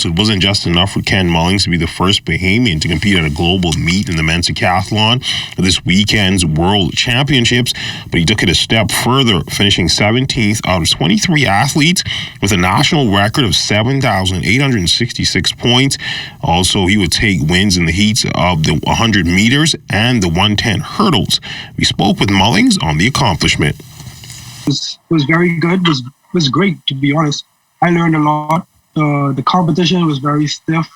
So it wasn't just enough for Ken Mullings to be the first Bahamian to compete at a global meet in the men's decathlon at this weekend's World Championships, but he took it a step further, finishing 17th out of 23 athletes with a national record of 7,866 points. Also, he would take wins in the heats of the 100 meters and the 110 hurdles. We spoke with Mullings on the accomplishment. It was very good. It was great, to be honest. I learned a lot. The competition was very stiff.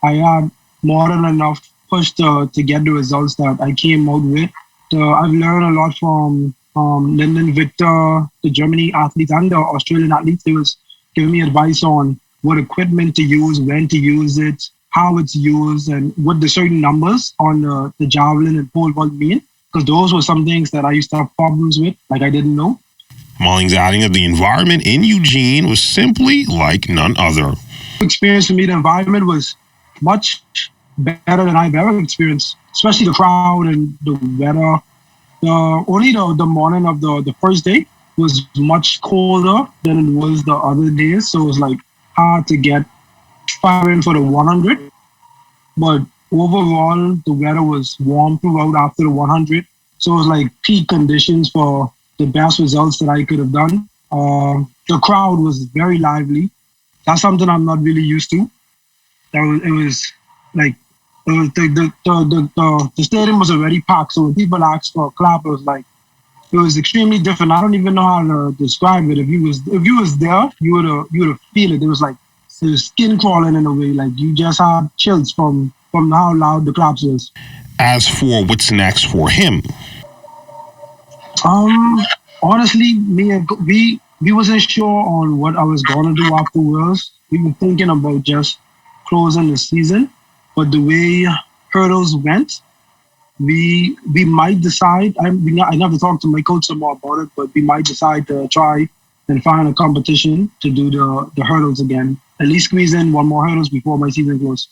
I had more than enough push to get the results that I came out with. I've learned a lot from Lyndon Victor, the Germany athletes, and the Australian athletes. They was giving me advice on what equipment to use, when to use it, how it's used, and what the certain numbers on the javelin and pole vault mean. Because those were some things that I used to have problems with, like I didn't know. Mullings adding that the environment in Eugene was simply like none other. Experience for me, the environment was much better than I've ever experienced, especially the crowd and the weather. Only the morning of the first day was much colder than it was the other days, so it was like hard to get firing for the 100. But overall, the weather was warm throughout after the 100, so it was like peak conditions for the best results that I could have done. The crowd was very lively. That's something I'm not really used to. The stadium was already packed, so when people asked for a clap, it was extremely different. I don't even know how to describe it. If you was there, you would have feel it. It was skin crawling in a way. Like you just had chills from how loud the claps was. As for what's next for him, honestly, we wasn't sure on what I was gonna do afterwards. We were thinking about just closing the season, but the way hurdles went, we might decide. I never talked to my coach some more about it, but we might decide to try and find a competition to do the hurdles again. At least squeeze in one more hurdles before my season closes.